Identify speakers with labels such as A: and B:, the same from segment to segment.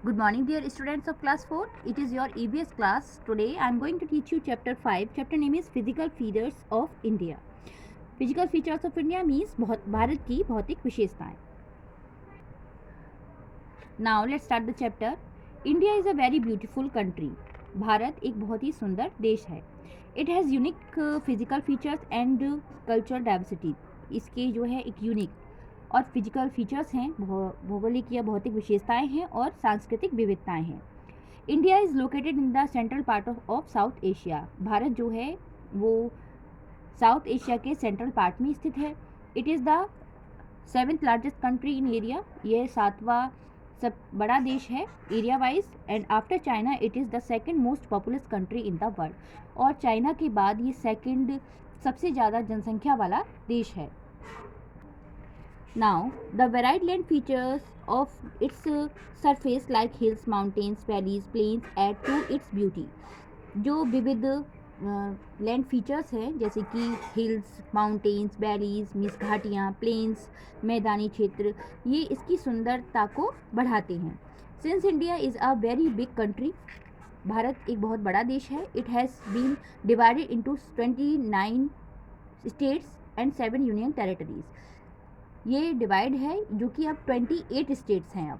A: Good morning, dear students of class 4. It is your EBS class. Today I am going to teach you chapter 5. Chapter name is Physical Features of India. Physical features of India means Bharat की भौतिक विशेषताएं. Now let's start the chapter. India is a very beautiful country. Bharat एक बहुत ही सुंदर देश है. It has unique physical features and cultural diversity. इसके जो है एक यूनिक और फिजिकल फीचर्स हैं, भौगोलिक या भौतिक विशेषताएं हैं और सांस्कृतिक विविधताएं हैं. India is located in the central part of south Asia. Bharat जो है वो साउथ एशिया के सेंट्रल पार्ट में स्थित है. It is the 7th largest country in area. यह 7वां सब बड़ा देश है area wise. And after China it is the 2nd most populous country in the world. और चाइना के बाद ये 2nd सबसे ज़्यादा जनसंख्या वाला देश है. Now, the varied land features of its surface like hills, mountains, valleys, plains add to its beauty. जो विविध लैंड फीचर्स हैं जैसे कि हिल्स, माउंटेन्स, वैलीज मीन्स घाटियाँ, प्लेन्स मैदानी क्षेत्र, ये इसकी सुंदरता को बढ़ाते हैं. Since India is a very big country, Bharat एक बहुत बड़ा देश है. It has been divided into 29 states and 7 union territories. ये डिवाइड है जो कि अब 28 स्टेट्स हैं अब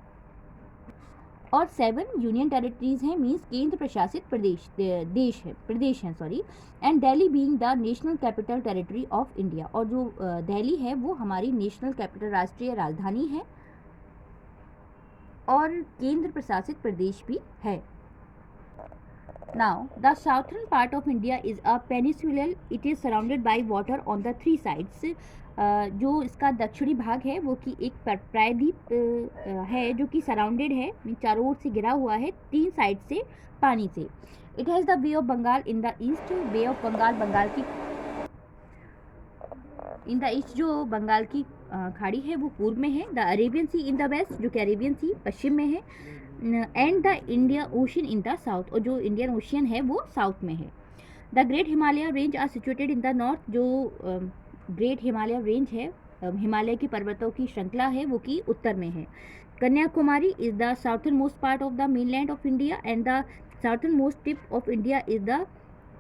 A: और 7 यूनियन टेरिटरीज हैं मीन्स केंद्र प्रशासित प्रदेश हैं sorry. And Delhi being the national capital territory of India. और जो दिल्ली है वो हमारी नेशनल कैपिटल राष्ट्रीय राजधानी है और केंद्र प्रशासित प्रदेश भी है. Now, the southern part of India is a peninsula. It is surrounded by water on the 3 sides. जो इसका दक्षिणी भाग है वो कि एक प्रायद्वीप है जो कि सराउंडेड है, चारों ओर से घिरा हुआ है 3 साइड से पानी से. It has the bay of Bengal in the east. Bay of Bengal Bengal की इन द ईस्ट जो बंगाल की खाड़ी है वो पूर्व में है. The Arabian sea in the west जो कि अरेबियन सी पश्चिम में है. And the India ocean in the south. और जो इंडियन ओशियन है वो साउथ में है. The great Himalaya range are situated in the north. जो ग्रेट हिमालय रेंज है, हिमालय की पर्वतों की श्रृंखला है वो कि उत्तर में है. Kanyakumari is the southern most part of the mainland of India and the southern most tip of India is the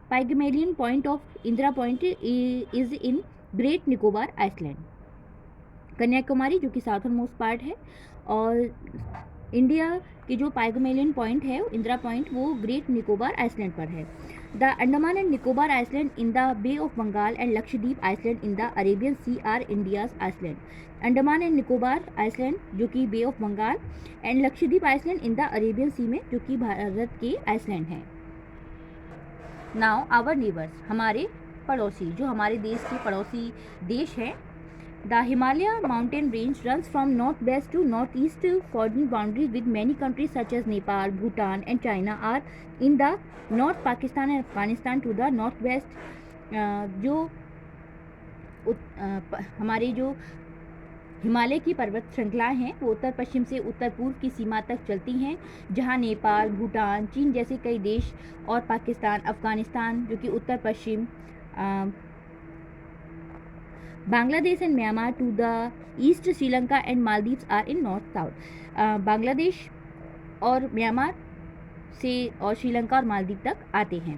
A: Pygmalion point of Indira point is in great Nicobar island. Kanyakumari जो कि साउथर्न मोस्ट पार्ट है और इंडिया की जो Pygmalion point है Indira point वो great Nicobar island पर है. The Andaman and Nicobar island in the bay of Bengal and Lakshadweep island in the Arabian sea are India's island. Andaman and Nicobar island जो कि bay of Bengal and Lakshadweep island in the Arabian sea में जो कि भारत के आइसलैंड हैं. नाउ आवर नेबर्स, हमारे पड़ोसी, जो हमारे देश के पड़ोसी देश हैं. The Himalaya mountain range runs from northwest to northeast, forming boundaries with many countries such as Nepal, Bhutan and China are in the north. Pakistan and Afghanistan to the northwest. जो हमारे जो हिमालय की पर्वत श्रृंखलाएं हैं वो उत्तर पश्चिम से उत्तर पूर्व की सीमा तक चलती हैं, जहां नेपाल, भूटान, चीन जैसे कई देश और पाकिस्तान, अफगानिस्तान जो कि उत्तर पश्चिम, Bangladesh and Myanmar to the east, Sri Lanka and Maldives are in north south. Bangladesh और म्यांमार से और श्रीलंका और मालदीव तक आते हैं.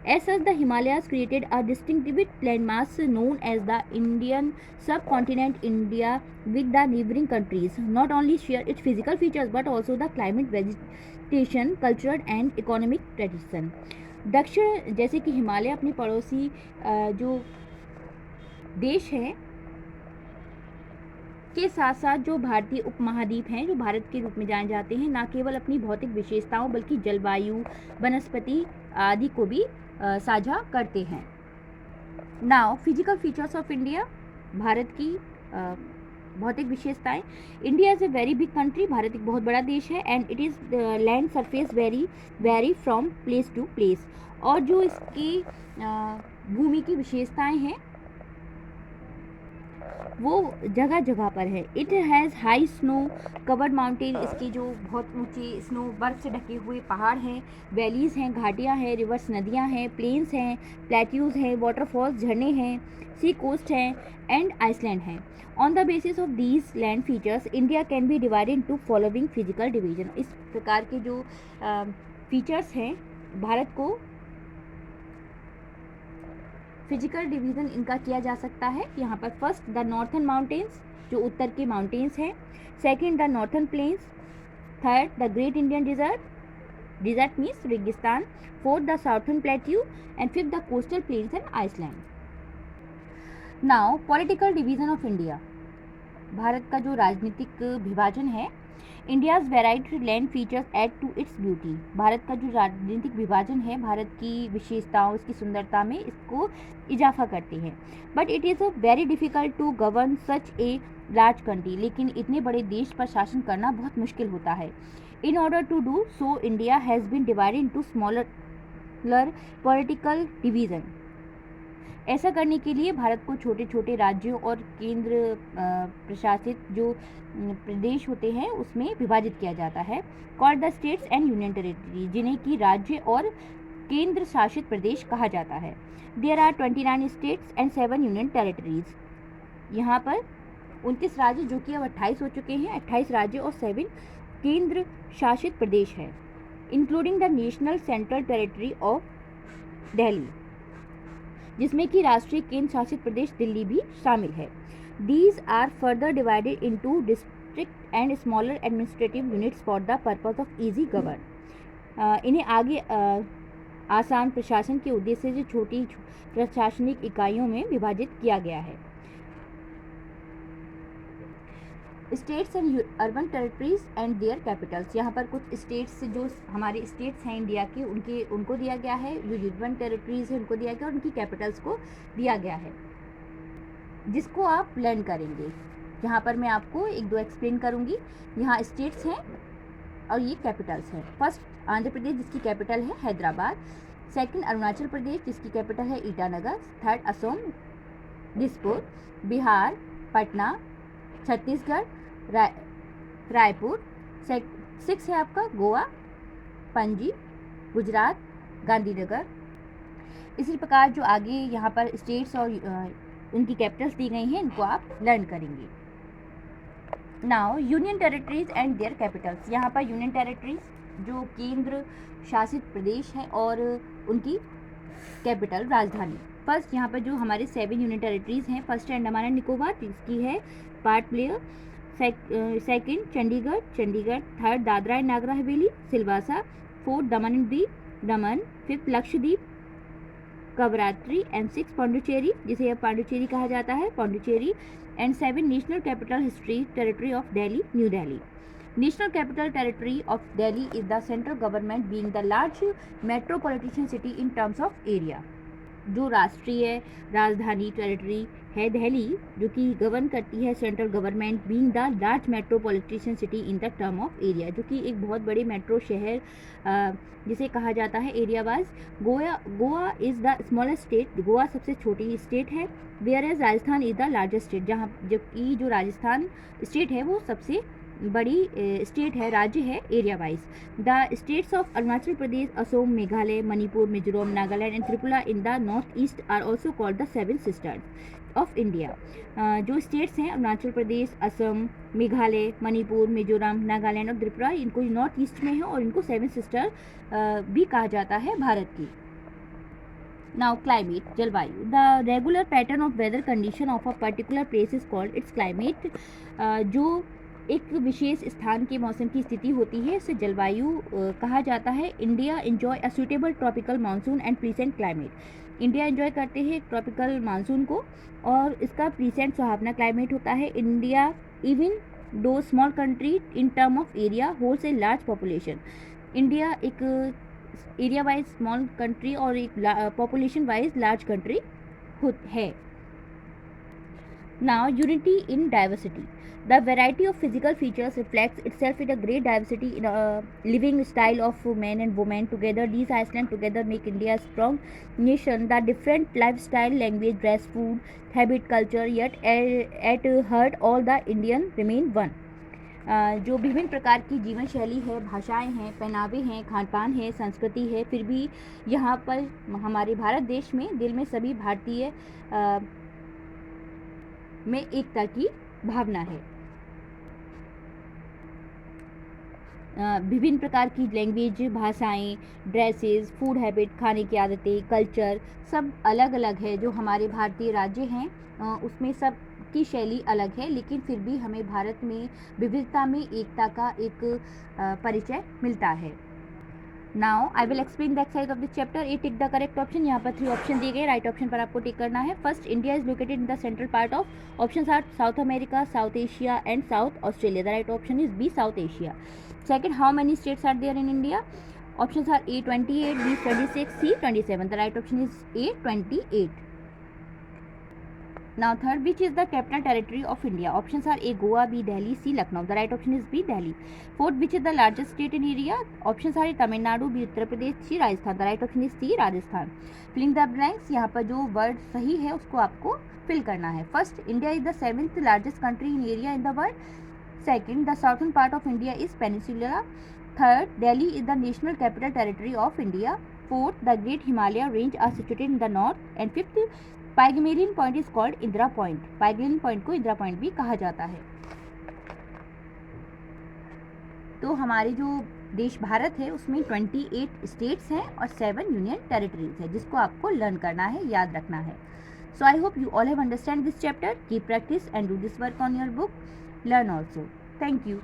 A: As such the Himalayas created a distinctive landmass known as the Indian subcontinent. India with the neighbouring countries not only share its physical features but also the climate, vegetation, cultural and economic tradition. दक्षिण जैसे कि हिमालय अपने पड़ोसी जो देश हैं के साथ साथ जो भारतीय उपमहाद्वीप हैं जो भारत के रूप में जाने जाते हैं, ना केवल अपनी भौतिक विशेषताओं बल्कि जलवायु, वनस्पति आदि को भी साझा करते हैं. Now physical features of India, Bharat की भौतिक विशेषताएं. India is a very big country. Bharat एक बहुत बड़ा देश है. And it is land surface very from place to place. और जो इसकी भूमि की विशेषताएं हैं वो जगह जगह पर है। It has high snow covered mountain, इसकी जो बहुत ऊंची स्नो बर्फ से ढके हुए पहाड़ हैं, वैलीज़ हैं, घाटियाँ हैं, रिवर्स नदियाँ हैं, प्लेन्स हैं, प्लेट्यूज़ हैं, वाटरफॉल्स झरने हैं, सी कोस्ट हैं एंड आइसलैंड हैं। On the basis of these land features India can be divided into following physical division. इस प्रकार के जो फीचर्स हैं, भारत को फिजिकल डिवीज़न इनका किया जा सकता है। यहाँ पर फर्स्ट द नॉर्थन माउंटेन्स, जो उत्तर के माउंटेन्स हैं। Second the northern plains. Third the great Indian desert, desert means रेगिस्तान। Fourth the southern plateau and fifth the coastal plains and island. Now political division of India, Bharat का जो राजनीतिक विभाजन है। India's variety land features add to its beauty, Bharat का जो राजनीतिक विभाजन है भारत की विशेषताओं, इसकी सुंदरता में इसको इजाफा करते हैं। But it is very difficult to govern such a large country, लेकिन इतने बड़े देश पर शासन करना बहुत मुश्किल होता है। In order to do so India has been divided into smaller political division. ऐसा करने के लिए भारत को छोटे छोटे राज्यों और केंद्र प्रशासित जो प्रदेश होते हैं उसमें विभाजित किया जाता है। Called the states and union territory, जिन्हें कि राज्य और केंद्र शासित प्रदेश कहा जाता है। There are 29 states and 7 union territories. यहाँ पर 29 राज्य जो कि अब 28 हो चुके हैं, 28 राज्य और 7 केंद्र शासित प्रदेश है, including the national central territory of Delhi, जिसमें कि राष्ट्रीय केंद्र शासित प्रदेश दिल्ली भी शामिल है। These are further divided into district and smaller administrative units for the purpose of easy govern. इन्हें आगे आसान प्रशासन के उद्देश्य से छोटी प्रशासनिक इकाइयों में विभाजित किया गया है। States and urban territories and there Capitals, यहाँ पर कुछ स्टेट्स जो हमारे स्टेट्स हैं इंडिया के उनको दिया गया है, जो अर्बन टेरिटरीज है उनको दिया गया और उनकी कैपिटल्स को दिया गया है, जिसको आप लर्न करेंगे। यहाँ पर मैं आपको एक दो एक्सप्लेन करूँगी। यहाँ स्टेट्स हैं और ये कैपिटल्स हैं। फर्स्ट आंध्र प्रदेश, जिसकी कैपिटल है हैदराबाद। सेकंड अरुणाचल प्रदेश, जिसकी कैपिटल है ईटानगर। थर्ड असम दिसपुर। बिहार पटना। छत्तीसगढ़ रायपुर। सिक्स है आपका गोवा पणजी। गुजरात गांधीनगर। इसी प्रकार जो आगे यहाँ पर स्टेट्स और उनकी कैपिटल्स दी गई हैं, इनको आप लर्न करेंगे। Now union territories and there Capitals, यहाँ पर यूनियन टेरिटरीज जो केंद्र शासित प्रदेश हैं और उनकी कैपिटल राजधानी। फर्स्ट यहाँ पर जो हमारे 7 यूनियन टेरिटरीज हैं, फर्स्ट है अंडमान एंड निकोबार, जिसकी है Port Blair. Second Chandigarh. Third Dadra and Nagar Haveli Silvassa. Fourth Daman and Diu Daman. Fifth Lakshadweep Kavaratti and 6 Pondicherry, जिसे अब पांडुचेरी कहा जाता है, Pondicherry. And 7 national capital history territory of Delhi New Delhi. National capital territory of Delhi is the central government being the large metropolitan city in terms of area. जो राष्ट्रीय राजधानी टेरिटरी है दिल्ली, जो कि गवर्न करती है central government, being the large metropolitan city in the term of area, जो कि एक बहुत बड़े मेट्रो शहर जिसे कहा जाता है area wise. Goa is the smallest state, Goa सबसे छोटी स्टेट है। Whereas Rajasthan is the largest state, जहाँ जबकि जो राजस्थान स्टेट है वो सबसे बड़ी स्टेट है, राज्य है area wise. The states of Arunachal Pradesh, Assam, Meghalaya, Manipur, Mizoram, Nagaland and Tripura in the north east are also called the 7 sisters of India. जो स्टेट्स हैं अरुणाचल प्रदेश, असम, मेघालय, मणिपुर, मिजोरम, नागालैंड और त्रिपुरा, इनको नॉर्थ ईस्ट में है और इनको 7 सिस्टर भी कहा जाता है भारत की। नाउ क्लाइमेट, जलवायु। The regular pattern of weather condition of a particular place is called its climate. जो एक विशेष स्थान के मौसम की स्थिति होती है, इसे जलवायु कहा जाता है। India enjoy a suitable tropical monsoon and pleasant climate. India enjoy करते हैं ट्रॉपिकल मानसून को और इसका प्लीसेंट सुहावना क्लाइमेट होता है। India even though small country in term of area holds a large population. India एक एरिया वाइज स्मॉल कंट्री और एक पॉपुलेशन वाइज लार्ज कंट्री है। Now, unity in diversity. The variety of physical features reflects itself in a great diversity in a living style of men and women. Together, these Iceland together make India a strong nation. The different lifestyle, language, dress, food, habit, culture, yet at heart all the Indian remain one. जो विभिन्न प्रकार की जीवन शैली है, भाषाएं हैं, पहनावे हैं, खान पान है, संस्कृति है, फिर भी यहाँ पर हमारे भारत देश में दिल में सभी भारतीय में एकता की भावना है। विभिन्न प्रकार की लैंग्वेज, भाषाएं, ड्रेसेस, फूड हैबिट, खाने की आदतें, कल्चर सब अलग अलग है। जो हमारे भारतीय राज्य हैं उसमें सब की शैली अलग है, लेकिन फिर भी हमें भारत में विविधता में एकता का एक परिचय मिलता है। Now I will explain the exercise of this chapter. A tick the correct option. यहाँ पर 3 ऑप्शन दिए गए, राइट ऑप्शन पर आपको टिक करना है। First, India is located in the central part of. Options are south America, south Asia and south Australia. The right option is B, south Asia. Second, how many states are there in India? Options are A 28, B 26, C 27। The right option is A 28. Now third, which is the capital territory of India? Options are A Goa, B Delhi, C Lucknow. The right option is B Delhi. Fourth, which is the largest state in area? Options are A Tamil Nadu, B Uttar Pradesh, C Rajasthan. The right option is C Rajasthan. Filling the blanks, यहाँ पर जो word सही है उसको आपको fill करना है. First, India is the 7th largest country in area in the world. Second, the southern part of India is peninsula. Third, Delhi is the national capital territory of India. Fourth, the Great Himalaya range are situated in the north. And fifth, Pygmalion point is called Indira point. Pygmalion point को Indira point भी कहा जाता है। तो हमारे जो देश भारत है उसमें 28 स्टेट्स हैं और 7 यूनियन टेरिटरीज है, जिसको आपको लर्न करना है, याद रखना है। So I hope you all have understand this chapter. Keep practice and do this work on your book. Learn also. Thank you.